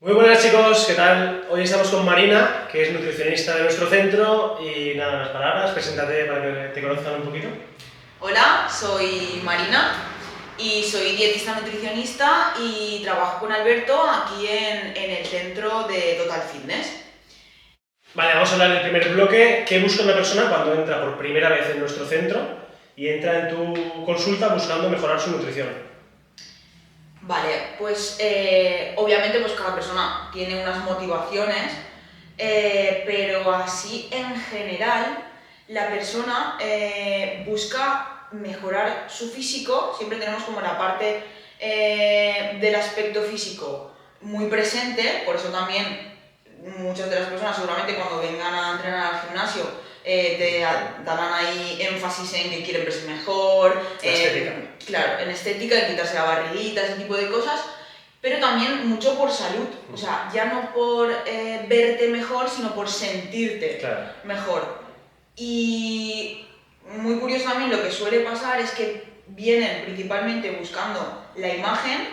Muy buenas chicos, ¿qué tal? Hoy estamos con Marina, que es nutricionista de nuestro centro y nada más palabras, preséntate para que te conozcan un poquito. Hola, soy Marina y soy dietista nutricionista y trabajo con Alberto aquí en el centro de Total Fitness. Vale, vamos a hablar del primer bloque. ¿Qué busca una persona cuando entra por primera vez en nuestro centro y entra en tu consulta buscando mejorar su nutrición? Vale, pues obviamente pues cada persona tiene unas motivaciones, pero así en general la persona busca mejorar su físico. Siempre tenemos como la parte del aspecto físico muy presente, por eso también muchas de las personas seguramente cuando vengan a entrenar al gimnasio te darán ahí énfasis en que quieren verse mejor, claro, en estética, en quitarse la barriguita, ese tipo de cosas, pero también mucho por salud, o sea, ya no por verte mejor, sino por sentirte mejor. Y muy curioso también lo que suele pasar es que vienen principalmente buscando la imagen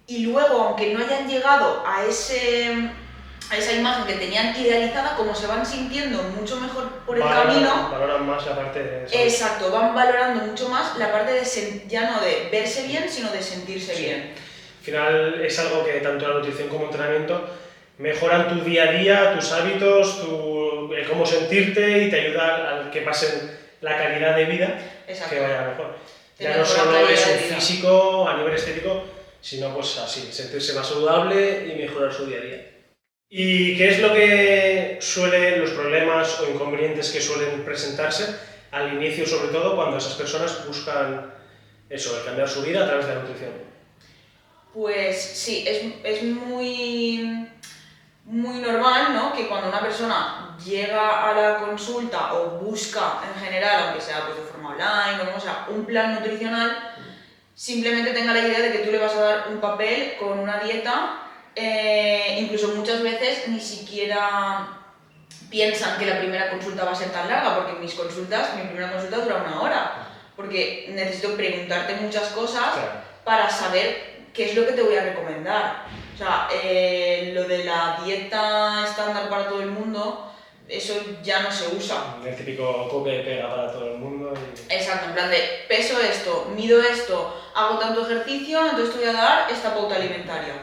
y luego, aunque no hayan llegado a esa imagen que tenían idealizada, como se van sintiendo mucho mejor por el camino, valoran más la parte de salud. Exacto, van valorando mucho más la parte de ya no de verse bien, sino de sentirse bien. Al final es algo que tanto la nutrición como el entrenamiento mejoran tu día a día, tus hábitos, el cómo sentirte y te ayuda a que pasen la calidad de vida. Exacto. Que vaya mejor. Ya no solo es un físico a nivel estético, sino pues así, sentirse más saludable y mejorar su día a día. ¿Y qué es lo que los problemas o inconvenientes que suelen presentarse al inicio, sobre todo cuando esas personas buscan eso, el cambiar su vida a través de la nutrición? Pues sí, es muy normal, ¿no?, que cuando una persona llega a la consulta o busca en general, aunque sea pues de forma online o como sea, un plan nutricional, simplemente tenga la idea de que tú le vas a dar un papel con una dieta. Incluso muchas veces ni siquiera piensan que la primera consulta va a ser tan larga, porque mi primera consulta dura 1 hora, porque necesito preguntarte muchas cosas para saber qué es lo que te voy a recomendar. O sea, lo de la dieta estándar para todo el mundo, eso ya no se usa. El típico copia y pega para todo el mundo. Exacto, en plan de peso esto, mido esto, hago tanto ejercicio, entonces te voy a dar esta pauta alimentaria.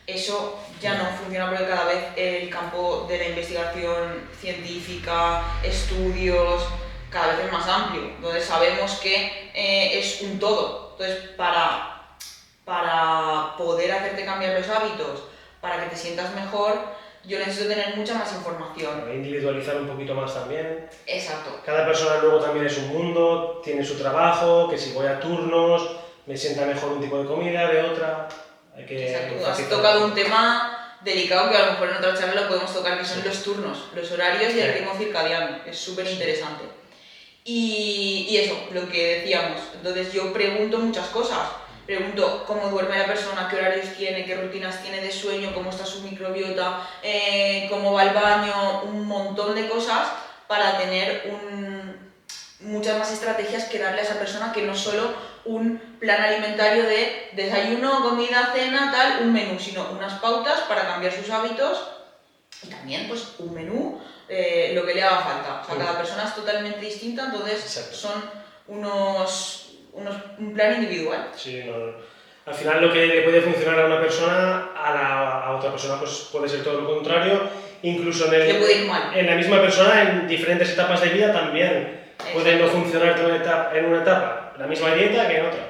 Eso ya no funciona porque cada vez el campo de la investigación científica, estudios, cada vez es más amplio. Entonces sabemos que es un todo. Entonces para poder hacerte cambiar los hábitos, para que te sientas mejor, yo necesito tener mucha más información. Individualizar un poquito más también. Exacto. Cada persona luego también es un mundo, tiene su trabajo, que si voy a turnos, me sienta mejor un tipo de comida, de otra. Exacto. Has tocado un tema delicado que a lo mejor en otra charla lo podemos tocar, que son los turnos, los horarios y el ritmo circadiano. Es súper interesante. Y eso, lo que decíamos. Entonces yo pregunto muchas cosas. Pregunto cómo duerme la persona, qué horarios tiene, qué rutinas tiene de sueño, cómo está su microbiota, cómo va al baño, un montón de cosas para tener muchas más estrategias que darle a esa persona, que no solo un plan alimentario de desayuno, comida, cena, tal, un menú, sino unas pautas para cambiar sus hábitos y también pues un menú, lo que le haga falta. O sea, cada persona es totalmente distinta, entonces son un plan individual. Sí, al final lo que le puede funcionar a una persona, a otra persona pues puede ser todo lo contrario, incluso le puede ir mal. En la misma persona en diferentes etapas de vida también. Puede no funcionar en una etapa la misma dieta que en otra,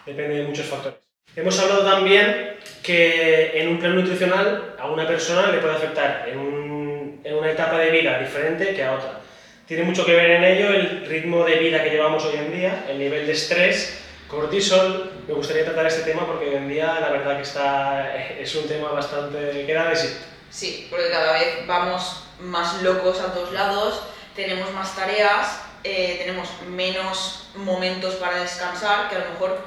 depende de muchos factores. Hemos hablado también que en un plan nutricional a una persona le puede afectar en una etapa de vida diferente que a otra. Tiene mucho que ver en ello el ritmo de vida que llevamos hoy en día, el nivel de estrés, cortisol. Me gustaría tratar este tema porque hoy en día la verdad que es un tema bastante que da de sí. Sí, porque cada vez vamos más locos a todos lados, tenemos más tareas, tenemos menos momentos para descansar, que a lo mejor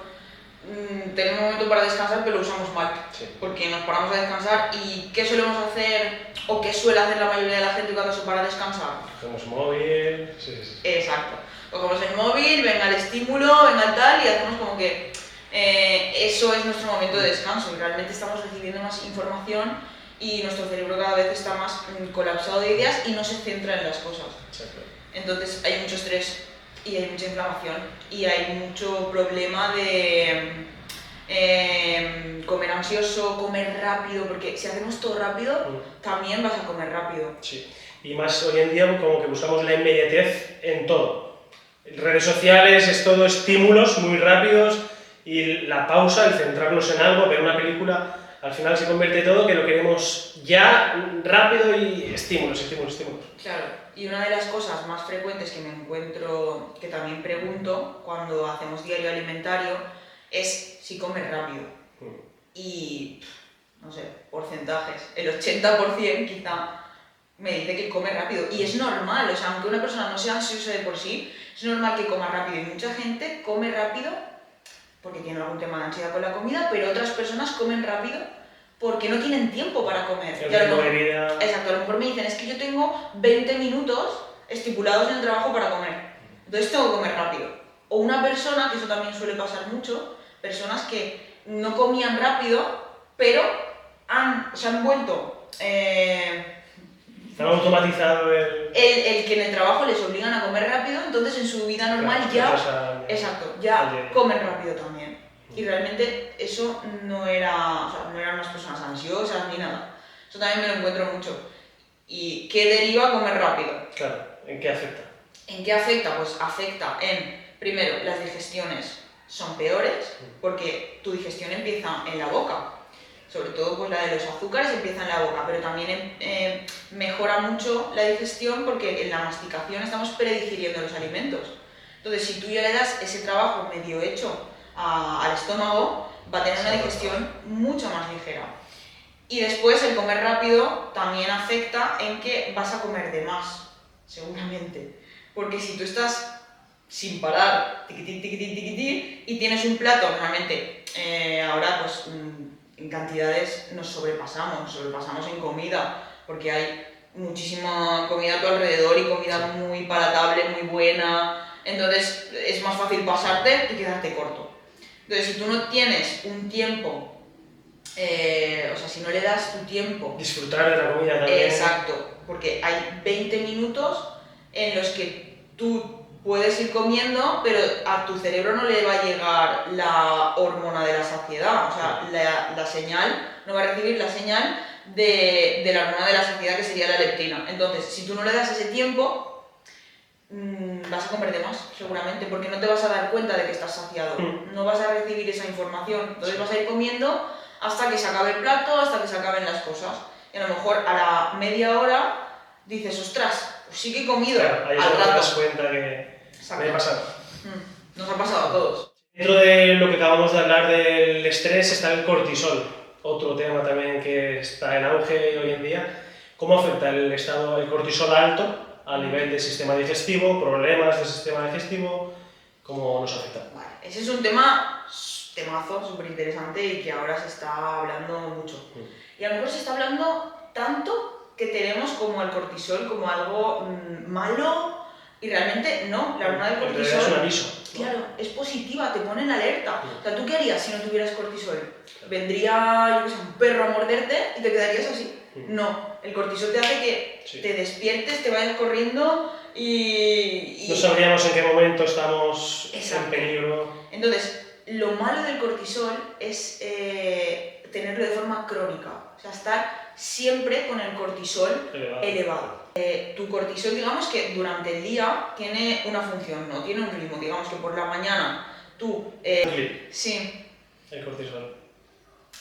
tenemos un momento para descansar pero lo usamos mal, porque nos paramos a descansar. ¿Y qué solemos hacer o qué suele hacer la mayoría de la gente cuando se para a descansar? Cogemos móvil, sí. Exacto, cogemos el móvil, venga el estímulo, venga el tal, y hacemos como que eso es nuestro momento de descanso y realmente estamos recibiendo más información y nuestro cerebro cada vez está más colapsado de ideas y no se centra en las cosas. Exacto. Entonces hay mucho estrés y hay mucha inflamación y hay mucho problema de comer ansioso, comer rápido, porque si hacemos todo rápido, también vas a comer rápido. Sí, y más hoy en día como que buscamos la inmediatez en todo. Redes sociales es todo estímulos muy rápidos y la pausa, el centrarnos en algo, ver una película, al final se convierte todo que lo queremos ya rápido y estímulos, estímulos, estímulos. Claro, y una de las cosas más frecuentes que me encuentro, que también pregunto cuando hacemos diario alimentario, es si comes rápido. Y, no sé, porcentajes, el 80% quizá me dice que come rápido. Y es normal, o sea, aunque una persona no sea ansiosa de por sí, es normal que coma rápido. Y mucha gente come rápido porque tiene algún tema de ansiedad con la comida, pero otras personas comen rápido porque no tienen tiempo para comer. Exacto, a lo mejor me dicen, es que yo tengo 20 minutos estipulados en el trabajo para comer, entonces tengo que comer rápido. O una persona, que eso también suele pasar mucho, personas que no comían rápido, pero se han vuelto... Está automatizado el que en el trabajo les obligan a comer rápido, entonces en su vida normal ya comen rápido también. Y realmente eso no eran unas personas ansiosas ni nada. Eso también me lo encuentro mucho. ¿Y qué deriva comer rápido? Claro, ¿en qué afecta? ¿En qué afecta? Pues afecta primero, las digestiones son peores, porque tu digestión empieza en la boca. Sobre todo pues la de los azúcares empieza en la boca, pero también mejora mucho la digestión porque en la masticación estamos predigiriendo los alimentos. Entonces, si tú ya le das ese trabajo medio hecho al estómago, va a tener una digestión mucho más ligera. Y después el comer rápido también afecta en que vas a comer de más, seguramente. Porque si tú estás sin parar, tiquitín, tiquitín, tiquitín, y tienes un plato, normalmente ahora pues... en cantidades nos sobrepasamos en comida, porque hay muchísima comida a tu alrededor y comida muy palatable, muy buena, entonces es más fácil pasarte y quedarte corto. Entonces, si tú no tienes un tiempo, si no le das tu tiempo... Disfrutar de la comida también. Exacto, porque hay 20 minutos en los que tú puedes ir comiendo, pero a tu cerebro no le va a llegar la hormona de la saciedad, o sea, la señal, no va a recibir la señal de la hormona de la saciedad, que sería la leptina. Entonces, si tú no le das ese tiempo, vas a comer de más, seguramente, porque no te vas a dar cuenta de que estás saciado, no vas a recibir esa información, entonces vas a ir comiendo hasta que se acabe el plato, hasta que se acaben las cosas. Y a lo mejor a la media hora dices, ostras, pues sí que he comido. Claro, ahí es cuando te das cuenta que me ha pasado. Nos ha pasado a todos. Dentro de lo que acabamos de hablar del estrés está el cortisol, otro tema también que está en auge hoy en día. ¿Cómo afecta el cortisol alto a nivel del sistema digestivo, problemas del sistema digestivo? ¿Cómo nos afecta? Vale, ese es un temazo súper interesante y que ahora se está hablando mucho. Y a lo mejor se está hablando tanto que tenemos como el cortisol como algo malo, y realmente no. La hormona del cortisol es un aviso, ¿no? Claro, es positiva, te pone en alerta. O sea, ¿tú qué harías si no tuvieras cortisol? ¿Vendría, yo qué sé, un perro a morderte y te quedarías así? No, el cortisol te hace que te despiertes, te vayas corriendo y... No sabríamos en qué momento estamos en peligro. Entonces, lo malo del cortisol es tenerlo de forma crónica, o sea, estar siempre con el cortisol elevado. Tu cortisol, digamos que durante el día tiene una función, no tiene un ritmo. Digamos que por la mañana tú... sí. El cortisol.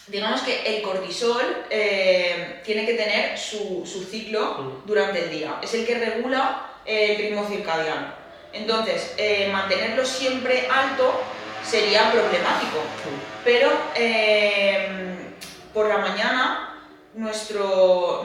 Digamos que el cortisol tiene que tener su ciclo durante el día. Es el que regula el ritmo circadiano. Entonces, mantenerlo siempre alto sería problemático. Pero por la mañana nuestro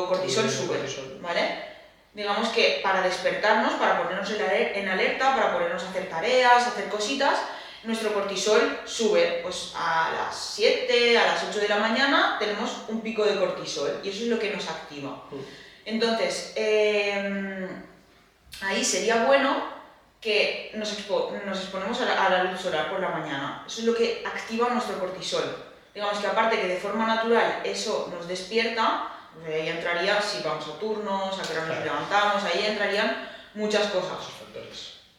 cortisol sube, ¿vale? Digamos que para despertarnos, para ponernos en alerta, para ponernos a hacer tareas, a hacer cositas, nuestro cortisol sube. Pues a las 7, a las 8 de la mañana tenemos un pico de cortisol y eso es lo que nos activa. Entonces, ahí sería bueno que nos exponemos a la luz solar por la mañana. Eso es lo que activa nuestro cortisol. digamos que aparte que de forma natural eso nos despierta, pues ahí entraría si vamos a turnos, a qué hora nos levantamos, ahí entrarían muchas cosas.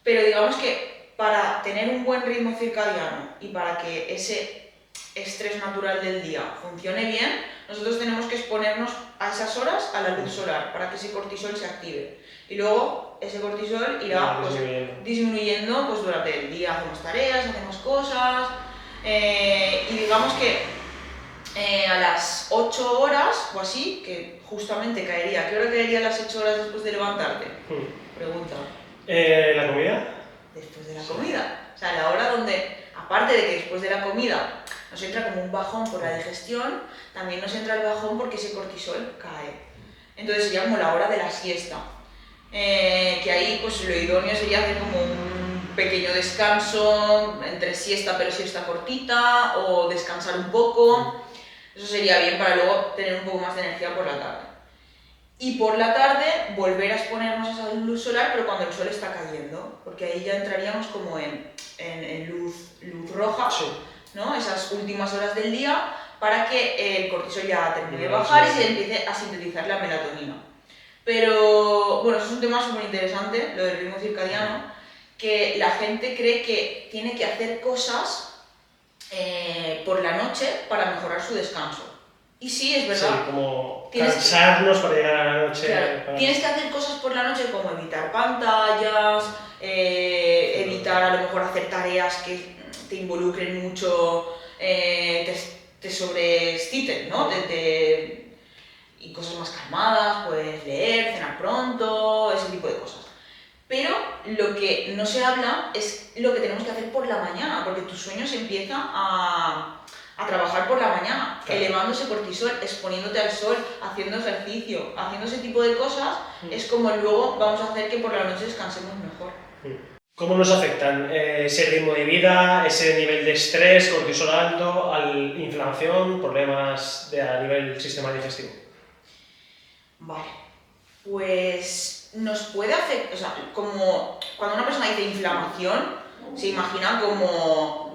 Pero digamos que para tener un buen ritmo circadiano y para que ese estrés natural del día funcione bien, nosotros tenemos que exponernos a esas horas a la luz solar para que ese cortisol se active. Y luego ese cortisol irá pues, disminuyendo pues, durante el día, hacemos tareas, hacemos cosas, y digamos que a las 8 horas o así, que justamente caería, ¿qué hora caería a las 8 horas después de levantarte? Pregunta. ¿La comida? Después de la comida. O sea, la hora donde, aparte de que después de la comida nos entra como un bajón por la digestión, también nos entra el bajón porque ese cortisol cae. Entonces sería como la hora de la siesta. Que ahí pues lo idóneo sería hacer como un pequeño descanso, entre siesta pero siesta cortita, o descansar un poco. Eso sería bien para luego tener un poco más de energía por la tarde. Y por la tarde volver a exponernos a esa luz solar, pero cuando el sol está cayendo, porque ahí ya entraríamos como en luz roja, sí, ¿no? Esas últimas horas del día, para que el cortisol ya termine de bajar y se empiece a sintetizar la melatonina. Pero bueno, eso es un tema súper interesante, lo del ritmo circadiano, que la gente cree que tiene que hacer cosas por la noche para mejorar su descanso. Y sí, es verdad. Sí, como cansarnos para llegar a la noche. Claro, tienes que hacer cosas por la noche como evitar pantallas, evitar a lo mejor hacer tareas que te involucren mucho, te sobreexciten, ¿no? Y cosas más calmadas, pues leer, cenar pronto, ese tipo de cosas. Pero lo que no se habla es lo que tenemos que hacer por la mañana, porque tu sueño se empieza a trabajar por la mañana, claro, elevando ese cortisol, exponiéndote al sol, haciendo ejercicio, haciendo ese tipo de cosas, es como luego vamos a hacer que por la noche descansemos mejor. ¿Cómo nos afectan ese ritmo de vida, ese nivel de estrés, cortisol alto, inflamación, problemas a nivel del sistema digestivo? Vale, pues nos puede afectar, o sea, como cuando una persona dice inflamación, se imagina como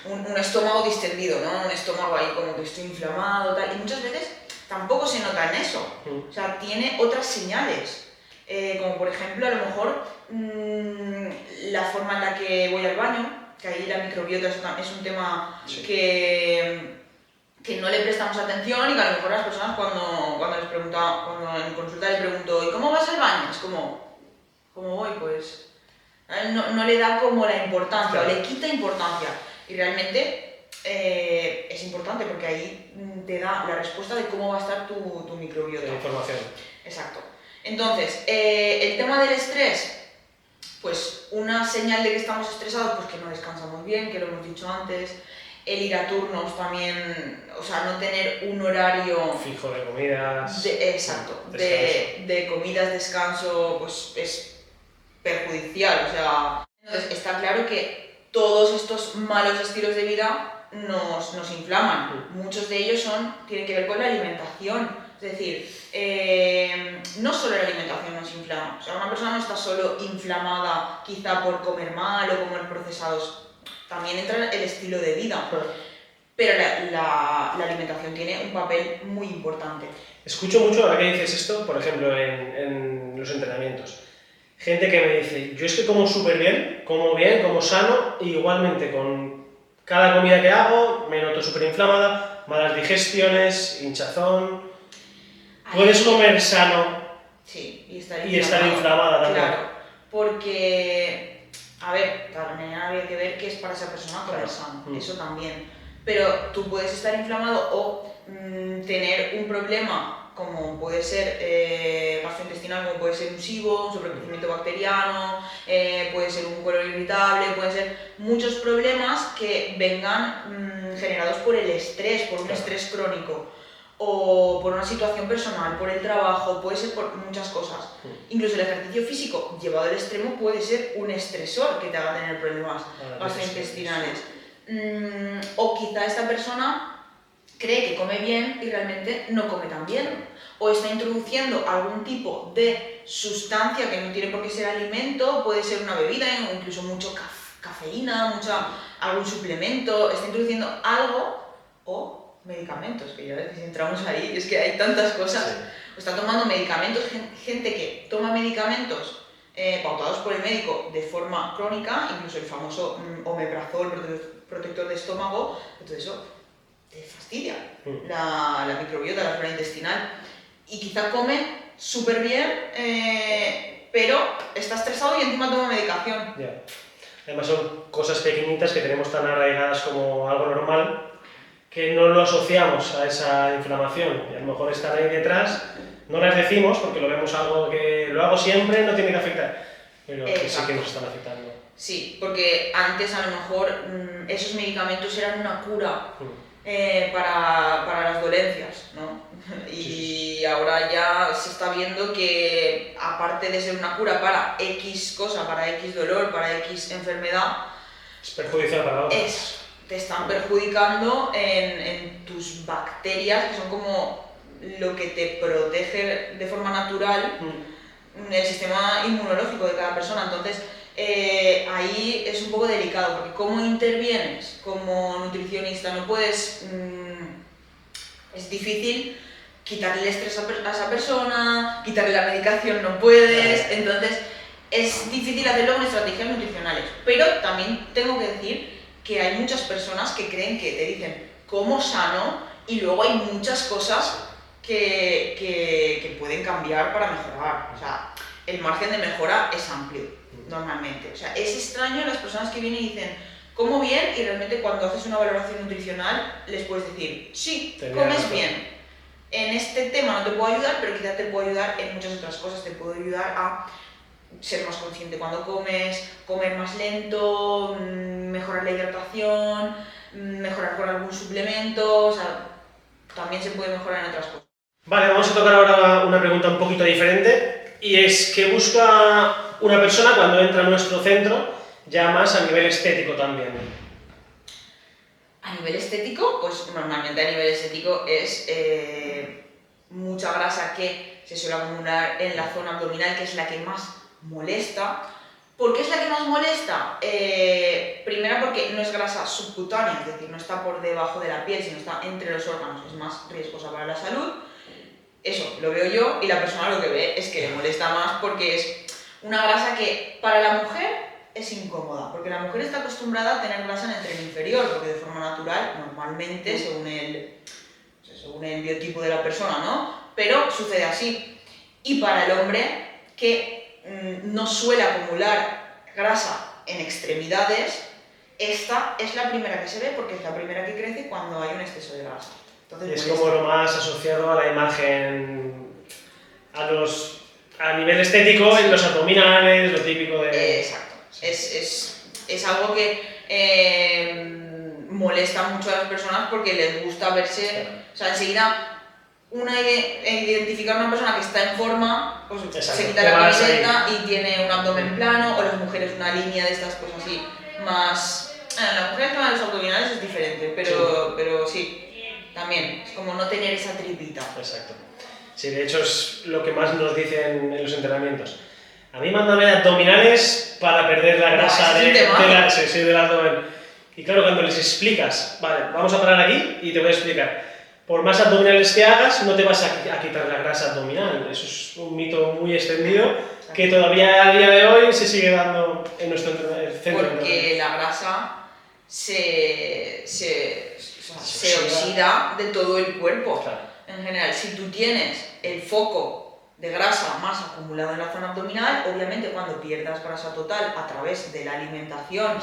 un estómago distendido, ¿no? Un estómago ahí como que estoy inflamado, tal, y muchas veces tampoco se nota en eso, o sea, tiene otras señales, como por ejemplo, a lo mejor la forma en la que voy al baño, que ahí la microbiota es un tema sí, que no le prestamos atención y que a lo mejor las personas cuando en consulta les pregunto ¿y cómo vas al baño? Es como, ¿cómo voy? Pues no le da como la importancia, claro, o le quita importancia. Y realmente es importante porque ahí te da la respuesta de cómo va a estar tu microbiota. La información. Exacto. Entonces, el tema del estrés, pues una señal de que estamos estresados, pues que no descansamos bien, que lo hemos dicho antes. El ir a turnos también, o sea, no tener un horario fijo de comidas. Exacto, de comidas, descanso, pues es perjudicial. O sea, entonces está claro que todos estos malos estilos de vida nos inflaman. Muchos de ellos tienen que ver con la alimentación. Es decir, no solo la alimentación nos inflama. O sea, una persona no está solo inflamada quizá por comer mal o comer procesados. También entra el estilo de vida. Pero la alimentación tiene un papel muy importante. Escucho mucho ahora que dices esto, por ejemplo, en los entrenamientos. Gente que me dice, yo es que como súper bien, como sano, y igualmente con cada comida que hago me noto súper inflamada, malas digestiones, hinchazón. Puedes comer sano, sí, y estar inflamada también. Claro, porque, a ver, también habría que ver qué es para esa persona comer sano, eso también. Pero tú puedes estar inflamado o tener un problema como puede ser gastrointestinal, como puede ser un SIBO, un sobrecrecimiento bacteriano, puede ser un colon irritable, pueden ser muchos problemas que vengan generados por el estrés, por un estrés crónico, o por una situación personal, por el trabajo, puede ser por muchas cosas. Incluso el ejercicio físico llevado al extremo puede ser un estresor que te haga tener problemas gastrointestinales. O quizá esta persona cree que come bien y realmente no come tan bien, o está introduciendo algún tipo de sustancia que no tiene por qué ser alimento, puede ser una bebida, incluso mucho cafeína, algún suplemento, está introduciendo algo, o medicamentos, que ya ves, si entramos ahí, es que hay tantas cosas. Sí. O está tomando medicamentos, gente que toma medicamentos pautados por el médico de forma crónica, incluso el famoso omeprazol, protector de estómago, todo eso te fastidia la microbiota, la flora intestinal. Y quizá come súper bien, pero está estresado y encima toma medicación. Ya. Además son cosas pequeñitas que tenemos tan arraigadas como algo normal que no lo asociamos a esa inflamación y a lo mejor están ahí detrás, no las decimos porque lo vemos algo que lo hago siempre, no tiene que afectar, pero que sí que nos están afectando. Sí, porque antes a lo mejor esos medicamentos eran una cura para las dolencias, ¿no? Y ahora ya se está viendo que aparte de ser una cura para X cosa, para X dolor, para X enfermedad, Es perjudicial para otros. te están perjudicando en tus bacterias, que son como lo que te protege de forma natural el sistema inmunológico de cada persona. Entonces, ahí es un poco delicado, porque ¿cómo intervienes como nutricionista? No puedes... es difícil quitarle el estrés a esa persona, quitarle la medicación no puedes, entonces es difícil hacerlo con estrategias nutricionales. Pero también tengo que decir que hay muchas personas que creen que te dicen como sano y luego hay muchas cosas que pueden cambiar para mejorar. O sea, el margen de mejora es amplio, normalmente. O sea, es extraño las personas que vienen y dicen como bien, y realmente cuando haces una valoración nutricional les puedes decir, sí, comes bien. En este tema no te puedo ayudar, pero quizás te puedo ayudar en muchas otras cosas. Te puedo ayudar a ser más consciente cuando comes, comer más lento, mejorar la hidratación, mejorar con algún suplemento, o sea, también se puede mejorar en otras cosas. Vale, vamos a tocar ahora una pregunta un poquito diferente, y es ¿qué busca una persona cuando entra a nuestro centro, ya más a nivel estético también? A nivel estético, pues normalmente a nivel estético es mucha grasa que se suele acumular en la zona abdominal, que es la que más molesta. ¿Por qué es la que más molesta? Primero porque no es grasa subcutánea, es decir, no está por debajo de la piel, sino está entre los órganos, es más riesgosa para la salud. Eso lo veo yo, y la persona lo que ve es que le molesta más porque es una grasa que para la mujer es incómoda, porque la mujer está acostumbrada a tener grasa en el tren inferior, porque de forma natural, normalmente, según el biotipo de la persona, ¿no? Pero sucede así. Y para el hombre, que no suele acumular grasa en extremidades, esta es la primera que se ve porque es la primera que crece cuando hay un exceso de grasa. Entonces, es como lo más asociado a la imagen, a nivel estético, en los abdominales, lo típico de... Exacto. Es algo que molesta mucho a las personas porque les gusta verse, claro. O sea, enseguida identificar a una persona que está en forma, pues se quita la camiseta y tiene un abdomen plano, o las mujeres una línea de estas cosas así más... la mujer con los abdominales es diferente, pero sí, también, es como no tener esa tripita. Exacto. Sí, de hecho es lo que más nos dicen en los entrenamientos. A mí mándame abdominales para perder la grasa del abdomen. Y claro, cuando les explicas, vale, vamos a parar aquí y te voy a explicar. Por más abdominales que hagas, no te vas a quitar la grasa abdominal. Eso es un mito muy extendido que todavía a día de hoy se sigue dando en nuestro centro. Porque la grasa se oxida de todo el cuerpo. Claro. En general, si tú tienes el foco de grasa más acumulada en la zona abdominal, obviamente cuando pierdas grasa total a través de la alimentación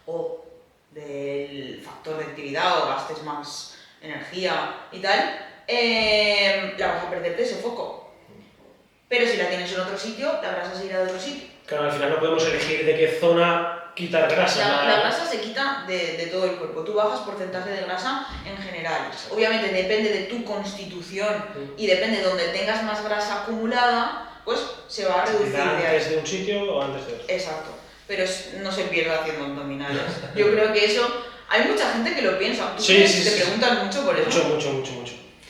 o del factor de actividad o gastes más energía y tal, la vas a perder de ese foco. Pero si la tienes en otro sitio, la grasa se irá de otro sitio. Claro, al final no podemos elegir de qué zona quitar grasa. La grasa se quita de todo el cuerpo. Tú bajas porcentaje de grasa en general. Obviamente depende de tu constitución y depende de donde tengas más grasa acumulada, pues se va a reducir de ahí. ¿Antes de un sitio o antes de otro? Exacto. Pero no se pierde haciendo abdominales. Yo creo que eso... Hay mucha gente que lo piensa. ¿Tú crees? Te preguntan mucho por eso. Mucho.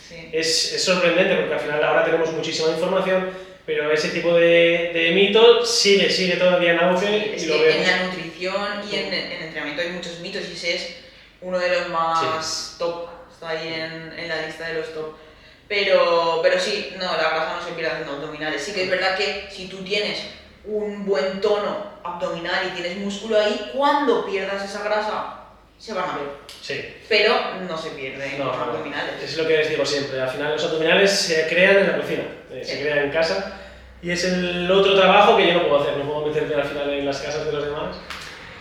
Sí. Es sorprendente porque al final ahora tenemos muchísima información, pero ese tipo de mito sigue todavía en auge. Sí, y lo vemos. En la nutrición y en el entrenamiento hay muchos mitos y ese es uno de los más top. está ahí en la lista de los top. Pero sí, no, la grasa no se pierde haciendo abdominales. Sí que es verdad que si tú tienes un buen tono abdominal y tienes músculo ahí, cuando pierdas esa grasa, se van a ver. Sí. Pero no se pierden los abdominales. Es lo que les digo siempre, al final los abdominales se crean en la cocina, se crean en casa, y es el otro trabajo que yo no puedo hacer, no puedo meterme al final en las casas de los demás.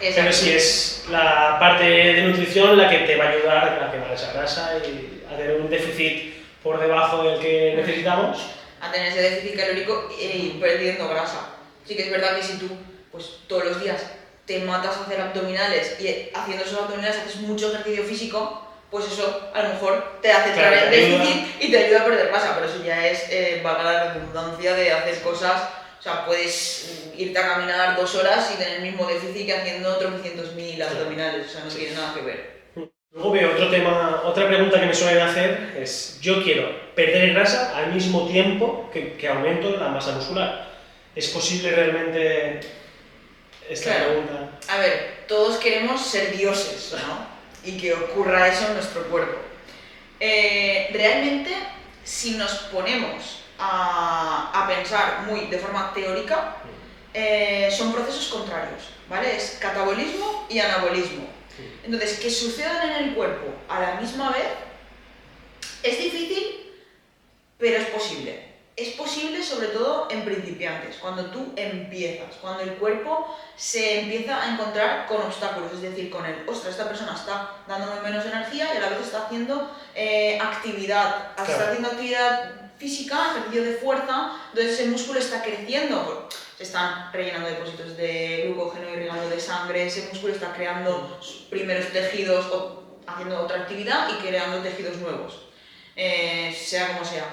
Exacto. Pero sí es la parte de nutrición la que te va a ayudar a quemar esa grasa y a tener un déficit por debajo del que necesitamos. A tener ese déficit calórico y perdiendo grasa. Sí que es verdad que si tú pues, todos los días te matas a hacer abdominales y haciendo esos abdominales haces mucho ejercicio físico, pues eso a lo mejor te hace entrar en déficit y te ayuda a perder grasa, pero eso ya es, valga la redundancia de hacer cosas, o sea, puedes irte a caminar 2 horas y tener el mismo déficit que haciendo tropecientos mil abdominales, o sea, no tiene nada que ver. Luego veo otra pregunta que me suelen hacer es, yo quiero perder grasa al mismo tiempo que aumento la masa muscular. ¿Es posible realmente esta pregunta? A ver, todos queremos ser dioses, ¿no? Y que ocurra eso en nuestro cuerpo. Realmente, si nos ponemos a pensar muy de forma teórica, son procesos contrarios, ¿vale? Es catabolismo y anabolismo. Entonces, que sucedan en el cuerpo a la misma vez es difícil, pero es posible. Es posible sobre todo en principiantes, cuando tú empiezas, cuando el cuerpo se empieza a encontrar con obstáculos, es decir, con el, ostras, esta persona está dándome menos energía y a la vez está haciendo actividad, está haciendo actividad física, ejercicio de fuerza, entonces el músculo está creciendo, se están rellenando depósitos de glucógeno, irrigando de sangre, ese músculo está creando sus primeros tejidos o haciendo otra actividad y creando tejidos nuevos, sea como sea.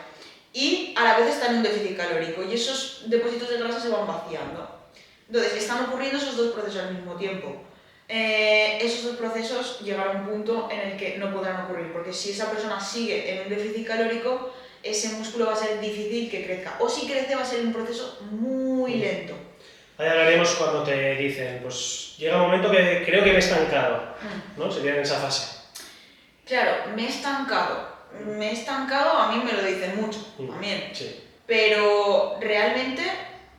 Y a la vez está en un déficit calórico y esos depósitos de grasa se van vaciando. Entonces, están ocurriendo esos dos procesos al mismo tiempo. Esos dos procesos llegarán a un punto en el que no podrán ocurrir, porque si esa persona sigue en un déficit calórico, ese músculo va a ser difícil que crezca. O si crece va a ser un proceso muy lento. Ahí hablaremos cuando te dicen, pues llega un momento que creo que me he estancado, ¿no? Sería en esa fase. Claro, me he estancado, a mí me lo dicen mucho, también. Sí. Pero realmente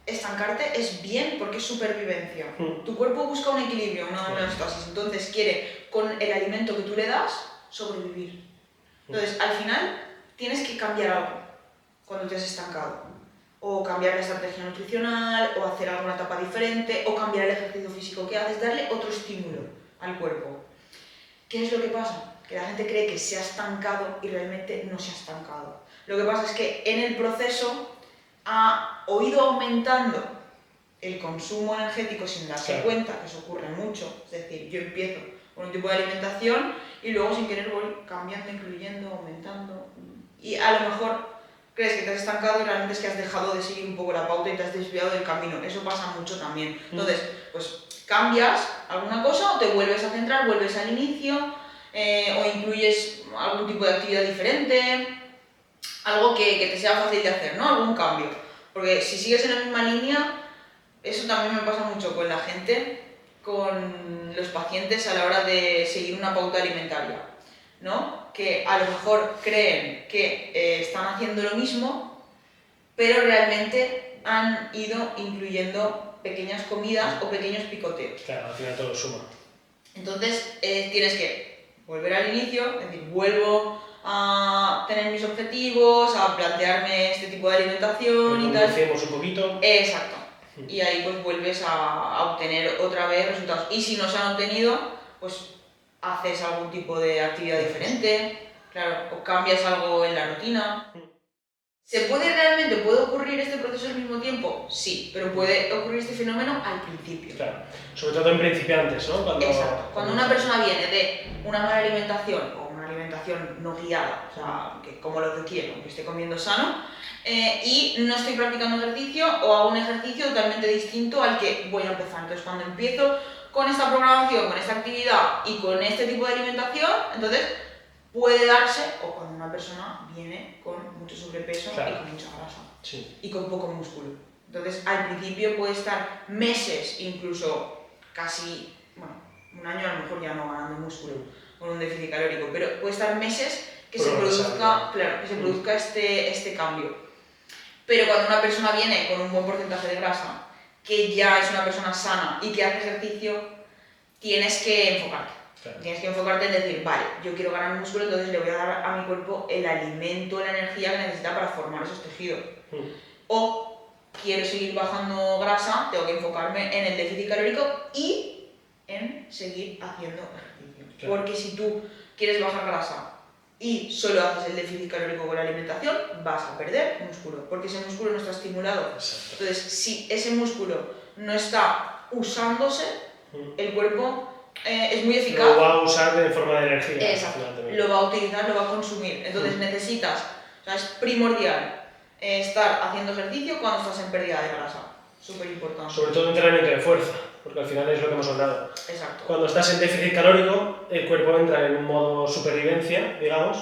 estancarte es bien porque es supervivencia. Tu cuerpo busca un equilibrio, una homeostasis, entonces quiere, con el alimento que tú le das, sobrevivir. Entonces, al final, tienes que cambiar algo cuando te has estancado. O cambiar la estrategia nutricional, o hacer alguna etapa diferente, o cambiar el ejercicio físico que haces, darle otro estímulo al cuerpo. ¿Qué es lo que pasa? Que la gente cree que se ha estancado y realmente no se ha estancado. Lo que pasa es que en el proceso ha ido aumentando el consumo energético sin darse cuenta, que eso ocurre mucho. Es decir, yo empiezo con un tipo de alimentación y luego sin querer voy cambiando, incluyendo, aumentando. Y a lo mejor crees que te has estancado y realmente es que has dejado de seguir un poco la pauta y te has desviado del camino. Eso pasa mucho también. Entonces, pues cambias alguna cosa o te vuelves a centrar, vuelves al inicio, o incluyes algún tipo de actividad diferente, algo que te sea fácil de hacer, ¿no? Algún cambio. Porque si sigues en la misma línea, eso también me pasa mucho con la gente, con los pacientes a la hora de seguir una pauta alimentaria, ¿no? Que a lo mejor creen que están haciendo lo mismo, pero realmente han ido incluyendo pequeñas comidas o pequeños picoteos. Claro, al final todo suma. Entonces tienes que volver al inicio, es decir, vuelvo a tener mis objetivos, a plantearme este tipo de alimentación y tal. Hacemos un poquito. Exacto. Y ahí pues vuelves a obtener otra vez resultados. Y si no se han obtenido, pues haces algún tipo de actividad diferente, claro, o cambias algo en la rutina. ¿Puede ocurrir este proceso al mismo tiempo? Sí, pero puede ocurrir este fenómeno al principio. Claro, sobre todo en principiantes, ¿no? Exacto. Cuando una persona viene de una mala alimentación o una alimentación no guiada, o sea, que como lo que quiero, que esté comiendo sano, y no estoy practicando ejercicio o hago un ejercicio totalmente distinto al que voy a empezar. Entonces, cuando empiezo con esta programación, con esta actividad y con este tipo de alimentación, entonces puede darse, o cuando una persona viene con mucho sobrepeso y con mucha grasa y con poco músculo. Entonces, al principio puede estar meses, incluso casi, bueno, un año a lo mejor ya no ganando músculo con un déficit calórico, pero puede estar meses que se produzca, claro, que se produzca este cambio. Pero cuando una persona viene con un buen porcentaje de grasa, que ya es una persona sana y que hace ejercicio, tienes que enfocarte. Claro. Tienes que enfocarte en decir, vale, yo quiero ganar músculo, entonces le voy a dar a mi cuerpo el alimento, la energía que necesita para formar esos tejidos. O quiero seguir bajando grasa, tengo que enfocarme en el déficit calórico y en seguir haciendo ejercicio. Claro. Porque si tú quieres bajar grasa y solo haces el déficit calórico con la alimentación, vas a perder músculo, porque ese músculo no está estimulado. Exacto. Entonces, si ese músculo no está usándose, el cuerpo es muy eficaz. Lo va a usar de forma de energía. Exacto. Lo va a utilizar, lo va a consumir. Entonces necesitas, o sea, es primordial estar haciendo ejercicio cuando estás en pérdida de grasa. Súper importante. Sobre todo entrenamiento de fuerza, porque al final es lo que hemos hablado. Exacto. Cuando estás en déficit calórico, el cuerpo entra en un modo supervivencia, digamos,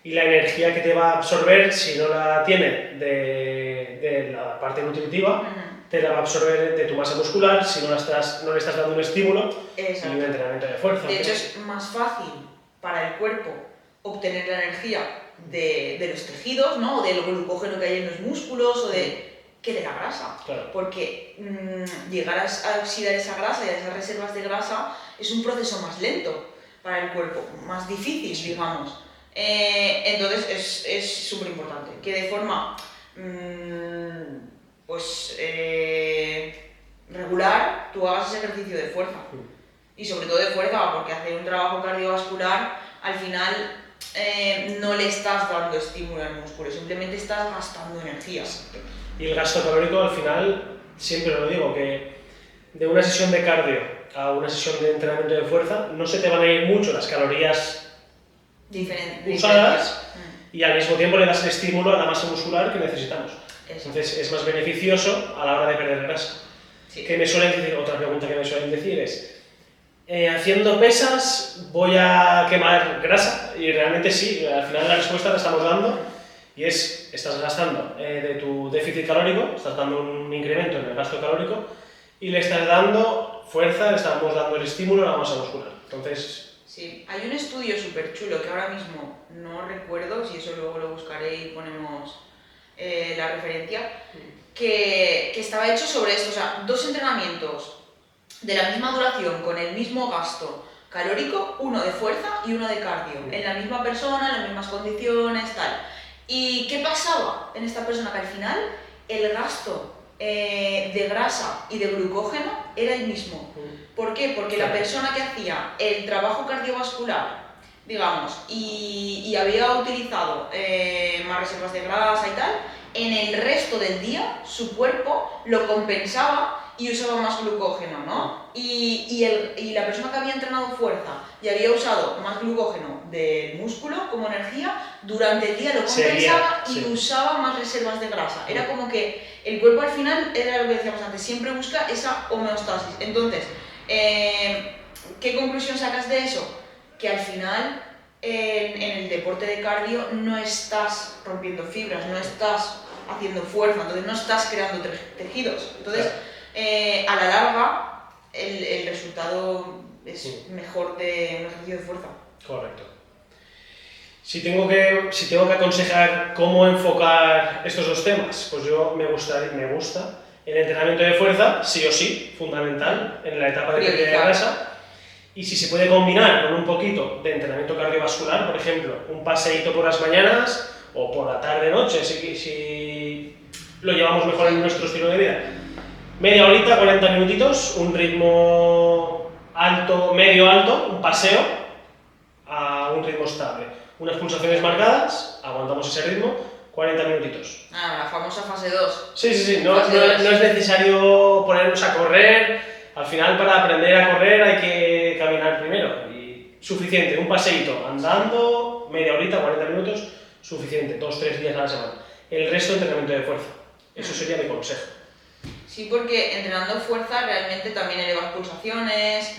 y la energía que te va a absorber, si no la tiene de la parte nutritiva, te la va a absorber de tu masa muscular si no le estás dando un estímulo. Exacto. Y un entrenamiento de fuerza. De hecho, es más fácil para el cuerpo obtener la energía de los tejidos, ¿no? O del glucógeno que hay en los músculos, o que de la grasa. Claro. Porque llegar a oxidar esa grasa y a esas reservas de grasa es un proceso más lento para el cuerpo, más difícil, digamos. Entonces es súper importante que de forma regular tú hagas ese ejercicio de fuerza. Y sobre todo de fuerza, porque hacer un trabajo cardiovascular al final no le estás dando estímulo al músculo, simplemente estás gastando energía. Y el gasto calórico al final, siempre lo digo, que de una sesión de cardio a una sesión de entrenamiento de fuerza no se te van a ir mucho las calorías usadas y al mismo tiempo le das el estímulo a la masa muscular que necesitamos. Entonces es más beneficioso a la hora de perder grasa. Sí. Que me suelen decir, otra pregunta que me suelen decir es, haciendo pesas voy a quemar grasa, y realmente sí, al final la respuesta la estamos dando y es, estás gastando de tu déficit calórico, estás dando un incremento en el gasto calórico y le estás dando fuerza, le estamos dando el estímulo a la masa muscular. Entonces... Sí, hay un estudio súper chulo que ahora mismo no recuerdo, si eso luego lo buscaré y ponemos la referencia, que estaba hecho sobre esto, o sea, 2 entrenamientos de la misma duración, con el mismo gasto calórico, uno de fuerza y uno de cardio, en la misma persona, en las mismas condiciones, tal. ¿Y qué pasaba en esta persona? Que al final el gasto de grasa y de glucógeno era el mismo. ¿Por qué? Porque la persona que hacía el trabajo cardiovascular, digamos, y había utilizado más reservas de grasa y tal, en el resto del día su cuerpo lo compensaba y usaba más glucógeno, ¿no? Y la persona que había entrenado fuerza y había usado más glucógeno del músculo como energía, durante el día lo compensaba y usaba más reservas de grasa. Era como que el cuerpo al final, era lo que decíamos antes, siempre busca esa homeostasis. Entonces, ¿qué conclusión sacas de eso? Que al final en el deporte de cardio no estás rompiendo fibras, no estás haciendo fuerza, entonces no estás creando tejidos. Entonces, a la larga, el resultado es mejor de un ejercicio de fuerza. Correcto. Si tengo que aconsejar cómo enfocar estos 2 temas, pues me gusta el entrenamiento de fuerza, sí o sí, fundamental, en la etapa de pérdida de grasa. Y si se puede combinar con un poquito de entrenamiento cardiovascular, por ejemplo, un paseíto por las mañanas o por la tarde-noche, si lo llevamos mejor en nuestro estilo de vida. Media horita, 40 minutitos, un ritmo alto, medio alto, un paseo a un ritmo estable. Unas pulsaciones marcadas, aguantamos ese ritmo, 40 minutitos. La famosa fase 2. Sí, no es necesario ponernos a correr. Al final, para aprender a correr hay que caminar primero. Y suficiente, un paseíto andando, media horita, 40 minutos, suficiente, 2-3 días a la semana. El resto, entrenamiento de fuerza. Eso sería mi consejo. Sí, porque entrenando fuerza realmente también elevas pulsaciones.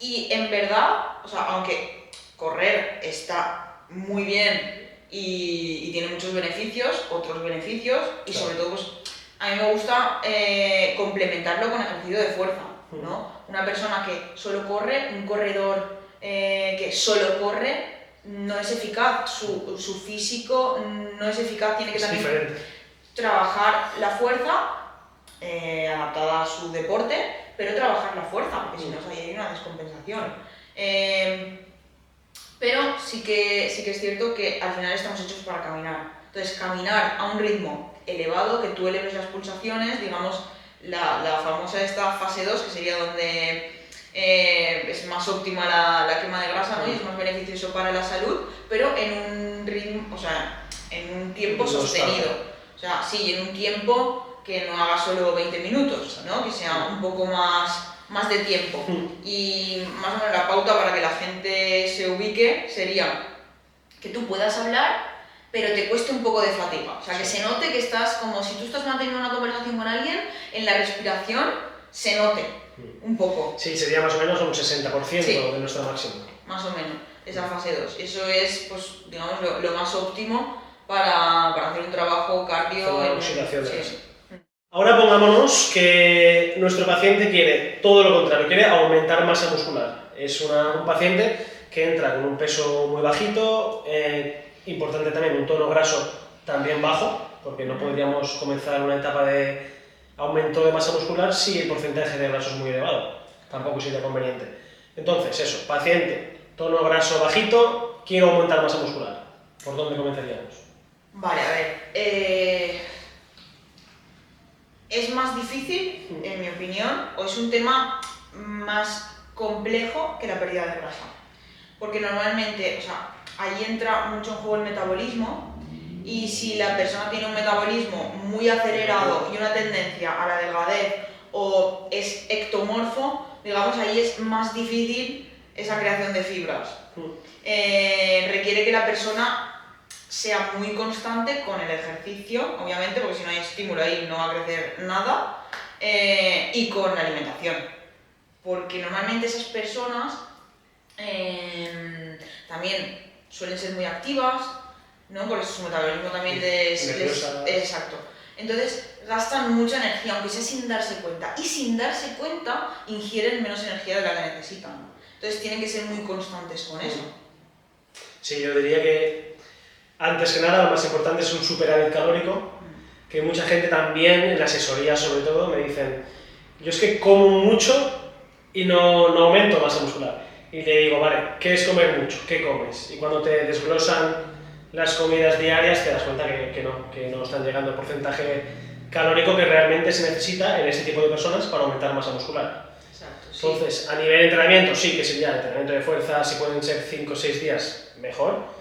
Y en verdad, o sea, aunque correr está muy bien y tiene muchos beneficios, otros beneficios, y sobre todo, pues, a mí me gusta complementarlo con ejercicio de fuerza, ¿no? Una persona que solo corre, un corredor que solo corre, no es eficaz, su físico no es eficaz, tiene que también diferente. trabajar la fuerza adaptada a su deporte, pero trabajar la fuerza, porque si no hay una descompensación. Pero sí que es cierto que al final estamos hechos para caminar. Entonces, caminar a un ritmo elevado, que tú eleves las pulsaciones, digamos, la famosa esta fase 2, que sería donde es más óptima la quema de grasa, ¿no? Y es más beneficioso para la salud, pero en un ritmo, o sea, en un tiempo sostenido. O sea, sí, en un tiempo que no haga solo 20 minutos, ¿no? Que sea un poco más de tiempo. Y más o menos la pauta para que la gente se ubique sería que tú puedas hablar, pero te cueste un poco de fatiga. O sea, que se note que estás como si tú estás manteniendo una conversación con alguien, en la respiración se note un poco. Sí, sería más o menos un 60% de nuestro máximo. Más o menos, esa fase 2. Eso es, pues, digamos, lo más óptimo para hacer un trabajo cardio. Ahora pongámonos que nuestro paciente quiere todo lo contrario, quiere aumentar masa muscular. Es un paciente que entra con un peso muy bajito, importante también un tono graso también bajo, porque no podríamos comenzar una etapa de aumento de masa muscular si el porcentaje de graso es muy elevado. Tampoco sería conveniente. Entonces, eso, paciente, tono graso bajito, quiero aumentar masa muscular. ¿Por dónde comenzaríamos? Vale, a ver. ¿Es más difícil, en mi opinión, o es un tema más complejo que la pérdida de grasa? Porque normalmente, o sea, ahí entra mucho en juego el metabolismo, y si la persona tiene un metabolismo muy acelerado y una tendencia a la delgadez o es ectomorfo, digamos, ahí es más difícil esa creación de fibras. Requiere que la persona sea muy constante con el ejercicio, obviamente, porque si no hay estímulo ahí no va a crecer nada, y con la alimentación. Porque normalmente esas personas también suelen ser muy activas, ¿no? Porque su metabolismo también exacto. Entonces gastan mucha energía, aunque sea sin darse cuenta. Y sin darse cuenta ingieren menos energía de la que necesitan. Entonces tienen que ser muy constantes con eso. Sí, yo diría que antes que nada lo más importante es un superávit calórico, que mucha gente también, en la asesoría sobre todo, me dicen, yo es que como mucho y no aumento masa muscular. Y le digo, vale, ¿qué es comer mucho? ¿Qué comes? Y cuando te desglosan las comidas diarias te das cuenta que no están llegando al porcentaje calórico que realmente se necesita en ese tipo de personas para aumentar masa muscular. Exacto, sí. Entonces, a nivel de entrenamiento, sí que sería entrenamiento de fuerza, si pueden ser 5 o 6 días, mejor.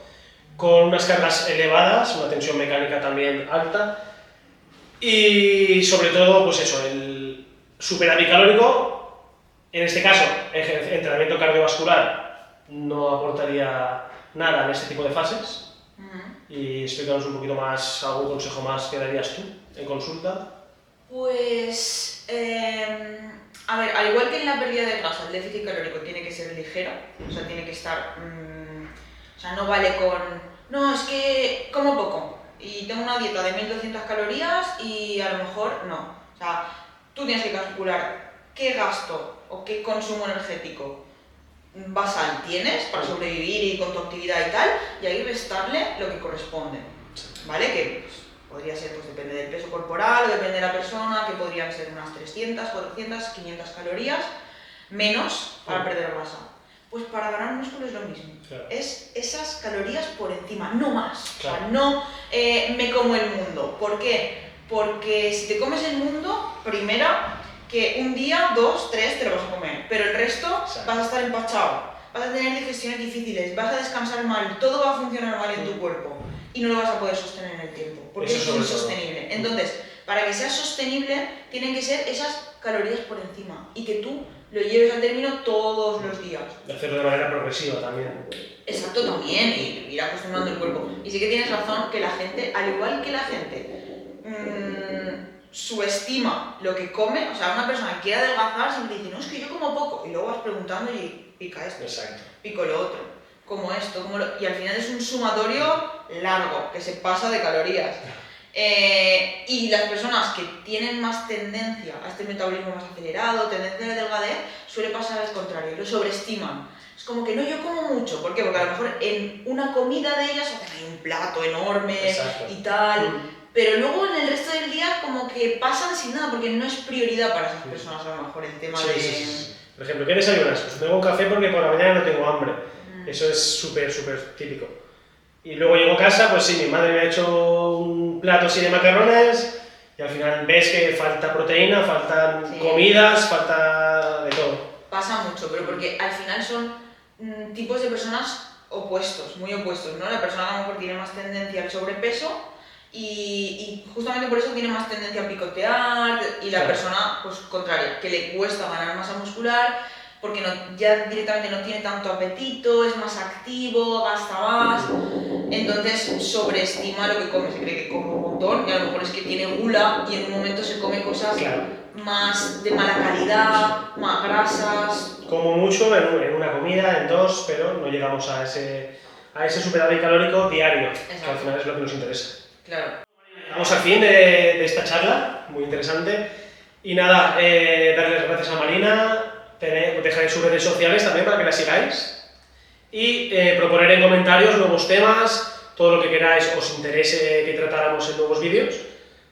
Con unas cargas elevadas, una tensión mecánica también alta. Y sobre todo, pues eso, el superávit calórico, en este caso, entrenamiento cardiovascular no aportaría nada en este tipo de fases. Y explícanos un poquito más, algún consejo más que darías tú en consulta. Pues, a ver, al igual que en la pérdida de grasa, el déficit calórico tiene que ser ligero, o sea, tiene que estar, o sea, no vale con, no, es que como poco y tengo una dieta de 1200 calorías y a lo mejor no. O sea, tú tienes que calcular qué gasto o qué consumo energético basal tienes para sobrevivir y con tu actividad y tal, y ahí restarle lo que corresponde, ¿vale? Que pues, podría ser, pues depende del peso corporal o depende de la persona, que podrían ser unas 300, 400, 500 calorías menos para perder grasa. Pues para ganar músculo es lo mismo. Claro. Es esas calorías por encima, no más. Claro. O sea, no me como el mundo. ¿Por qué? Porque si te comes el mundo, primera, que un día, 2, 3 te lo vas a comer, pero el resto vas a estar empachado, vas a tener digestiones difíciles, vas a descansar mal, todo va a funcionar mal en tu cuerpo y no lo vas a poder sostener en el tiempo, porque es insostenible. Entonces, para que sea sostenible, tienen que ser esas calorías por encima y que tú lo lleves al término todos los días. De hacerlo de manera progresiva también. Exacto, también, y ir acostumbrando el cuerpo. Y sí que tienes razón que la gente, al igual que la gente, subestima lo que come, o sea, una persona que quiere adelgazar siempre dice, no, es que yo como poco, y luego vas preguntando y pica esto, exacto, pico lo otro, como esto, y al final es un sumatorio largo, que se pasa de calorías. Y las personas que tienen más tendencia a este metabolismo más acelerado, tendencia a la delgadez, suele pasar al contrario, lo sobreestiman. Es como que no, yo como mucho. ¿Por qué? Porque a lo mejor en una comida de ellas hacen ahí un plato enorme. Exacto. Y tal, pero luego en el resto del día como que pasan sin nada, porque no es prioridad para esas personas a lo mejor el tema de... Sí. Por ejemplo, ¿qué desayunas? Pues tengo un café porque por la mañana no tengo hambre. Eso es súper típico. Y luego llego a casa, pues sí, mi madre me ha hecho un plato así de macarrones y al final ves que falta proteína, faltan comidas, falta de todo. Pasa mucho, pero porque al final son tipos de personas opuestos, muy opuestos, ¿no? La persona que a lo mejor tiene más tendencia al sobrepeso y justamente por eso tiene más tendencia a picotear, y la persona, pues contraria, que le cuesta ganar masa muscular porque ya directamente no tiene tanto apetito, es más activo, gasta más, entonces sobreestima lo que come, se cree que come un montón y a lo mejor es que tiene gula y en un momento se come cosas más de mala calidad, más grasas. Como mucho en una comida, en dos, pero no llegamos a ese superávit calórico diario, que al final es lo que nos interesa. Claro. Llegamos al fin de esta charla, muy interesante. Y nada, darles las gracias a Marina, dejaré sus redes sociales también para que la sigáis. Y proponer en comentarios nuevos temas, todo lo que queráis os interese que tratáramos en nuevos vídeos.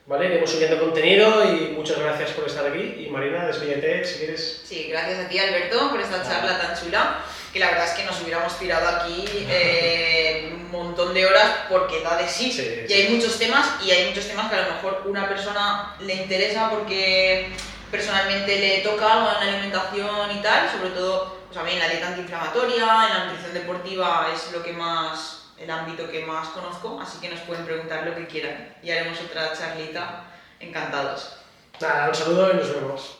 ¿Vale? Iremos subiendo contenido y muchas gracias por estar aquí. Y Marina, despídete si quieres. Sí, gracias a ti, Alberto, por esta charla tan chula, que la verdad es que nos hubiéramos tirado aquí un montón de horas porque da de sí. Y hay muchos temas que a lo mejor una persona le interesa porque personalmente le toca algo en la alimentación y tal, sobre todo pues a mí en la dieta antiinflamatoria, en la nutrición deportiva es el ámbito que más conozco, así que nos pueden preguntar lo que quieran y haremos otra charlita, encantados. Nada, un saludo y nos vemos.